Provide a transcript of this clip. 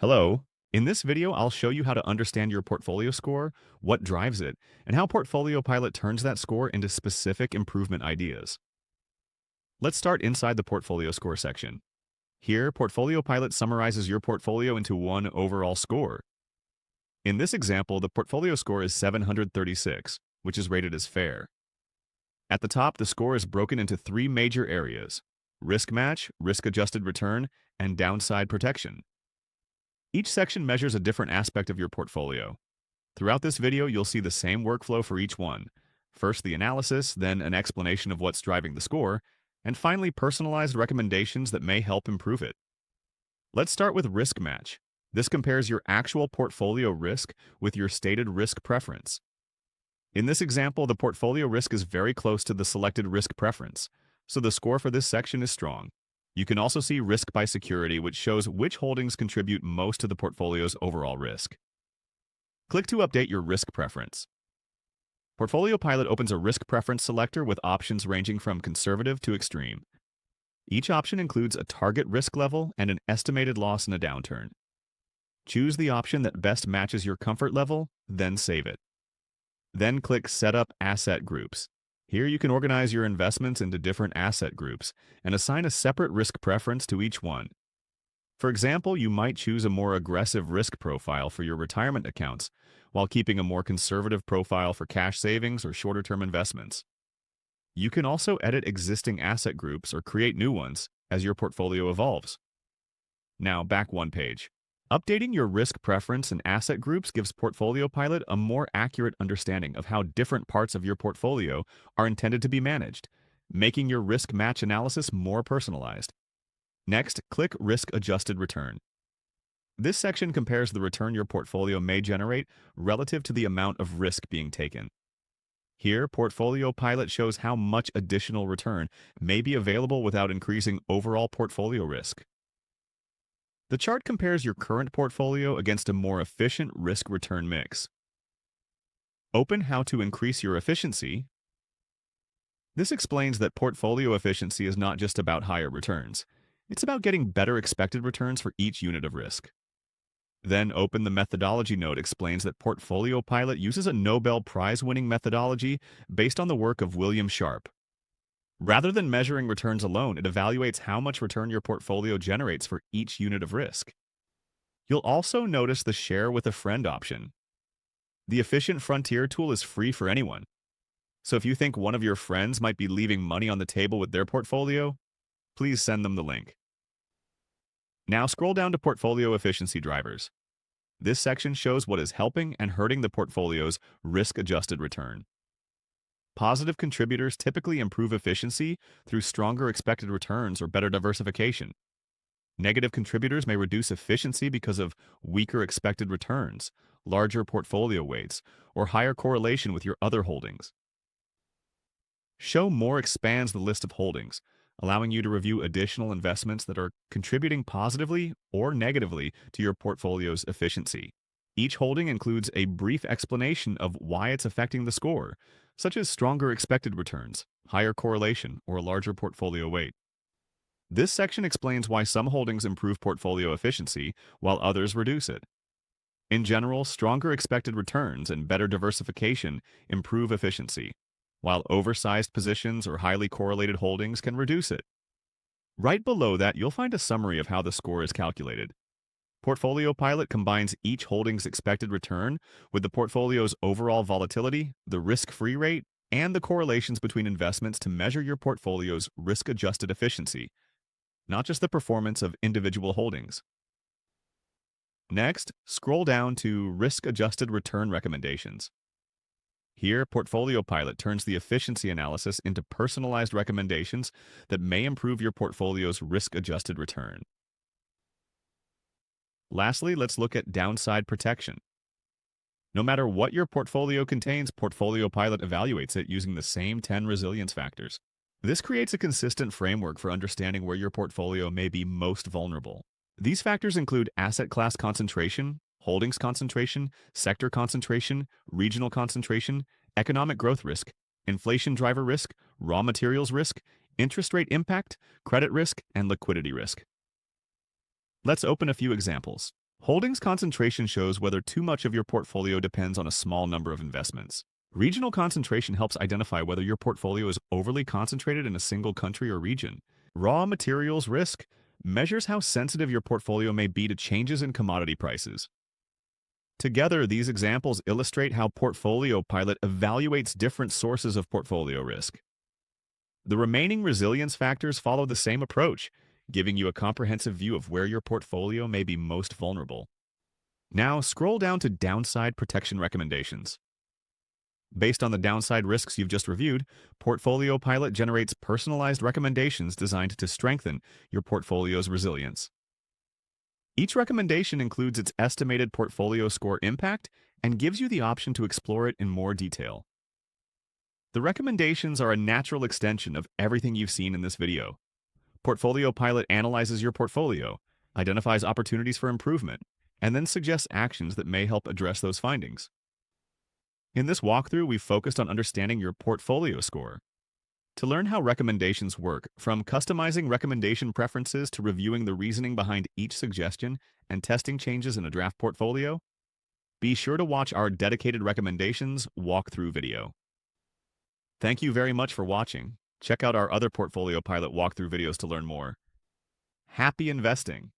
Hello. In this video, I'll show you how to understand your portfolio score, what drives it, and how PortfolioPilot turns that score into specific improvement ideas. Let's start inside the portfolio score section. Here, PortfolioPilot summarizes your portfolio into one overall score. In this example, the portfolio score is 736, which is rated as fair. At the top, the score is broken into three major areas: risk match, risk-adjusted return, and downside protection. Each section measures a different aspect of your portfolio. Throughout this video, you'll see the same workflow for each one. First, the analysis, then an explanation of what's driving the score, and finally, personalized recommendations that may help improve it. Let's start with risk match. This compares your actual portfolio risk with your stated risk preference. In this example, the portfolio risk is very close to the selected risk preference, so the score for this section is strong. You can also see risk by security, which shows which holdings contribute most to the portfolio's overall risk. Click to update your risk preference. PortfolioPilot opens a risk preference selector with options ranging from conservative to extreme. Each option includes a target risk level and an estimated loss in a downturn. Choose the option that best matches your comfort level, then save it. Then click Set up Asset Groups. Here you can organize your investments into different asset groups and assign a separate risk preference to each one. For example, you might choose a more aggressive risk profile for your retirement accounts, while keeping a more conservative profile for cash savings or shorter-term investments. You can also edit existing asset groups or create new ones as your portfolio evolves. Now, back one page. Updating your risk preference and asset groups gives PortfolioPilot a more accurate understanding of how different parts of your portfolio are intended to be managed, making your risk match analysis more personalized. Next, click Risk-Adjusted Return. This section compares the return your portfolio may generate relative to the amount of risk being taken. Here, PortfolioPilot shows how much additional return may be available without increasing overall portfolio risk. The chart compares your current portfolio against a more efficient risk-return mix. Open How to Increase Your Efficiency. This explains that portfolio efficiency is not just about higher returns. It's about getting better expected returns for each unit of risk. Then open the Methodology note explains that PortfolioPilot uses a Nobel Prize-winning methodology based on the work of William Sharpe. Rather than measuring returns alone, it evaluates how much return your portfolio generates for each unit of risk. You'll also notice the Share with a Friend option. The Efficient Frontier tool is free for anyone. So if you think one of your friends might be leaving money on the table with their portfolio, please send them the link. Now scroll down to Portfolio Efficiency Drivers. This section shows what is helping and hurting the portfolio's risk-adjusted return. Positive contributors typically improve efficiency through stronger expected returns or better diversification. Negative contributors may reduce efficiency because of weaker expected returns, larger portfolio weights, or higher correlation with your other holdings. Show More expands the list of holdings, allowing you to review additional investments that are contributing positively or negatively to your portfolio's efficiency. Each holding includes a brief explanation of why it's affecting the score, such as stronger expected returns, higher correlation, or a larger portfolio weight. This section explains why some holdings improve portfolio efficiency while others reduce it. In general, stronger expected returns and better diversification improve efficiency, while oversized positions or highly correlated holdings can reduce it. Right below that, you'll find a summary of how the score is calculated. PortfolioPilot combines each holding's expected return with the portfolio's overall volatility, the risk-free rate, and the correlations between investments to measure your portfolio's risk-adjusted efficiency, not just the performance of individual holdings. Next, scroll down to Risk-Adjusted Return Recommendations. Here, PortfolioPilot turns the efficiency analysis into personalized recommendations that may improve your portfolio's risk-adjusted return. Lastly, let's look at downside protection. No matter what your portfolio contains, PortfolioPilot evaluates it using the same 10 resilience factors. This creates a consistent framework for understanding where your portfolio may be most vulnerable. These factors include asset class concentration, holdings concentration, sector concentration, regional concentration, economic growth risk, inflation driver risk, raw materials risk, interest rate impact, credit risk, and liquidity risk. Let's open a few examples. Holdings concentration shows whether too much of your portfolio depends on a small number of investments. Regional concentration helps identify whether your portfolio is overly concentrated in a single country or region. Raw materials risk measures how sensitive your portfolio may be to changes in commodity prices. Together, these examples illustrate how PortfolioPilot evaluates different sources of portfolio risk. The remaining resilience factors follow the same approach, giving you a comprehensive view of where your portfolio may be most vulnerable. Now, scroll down to downside protection recommendations. Based on the downside risks you've just reviewed, PortfolioPilot generates personalized recommendations designed to strengthen your portfolio's resilience. Each recommendation includes its estimated portfolio score impact and gives you the option to explore it in more detail. The recommendations are a natural extension of everything you've seen in this video. PortfolioPilot analyzes your portfolio, identifies opportunities for improvement, and then suggests actions that may help address those findings. In this walkthrough, we've focused on understanding your portfolio score. To learn how recommendations work, from customizing recommendation preferences to reviewing the reasoning behind each suggestion and testing changes in a draft portfolio, be sure to watch our dedicated recommendations walkthrough video. Thank you very much for watching. Check out our other PortfolioPilot walkthrough videos to learn more. Happy investing!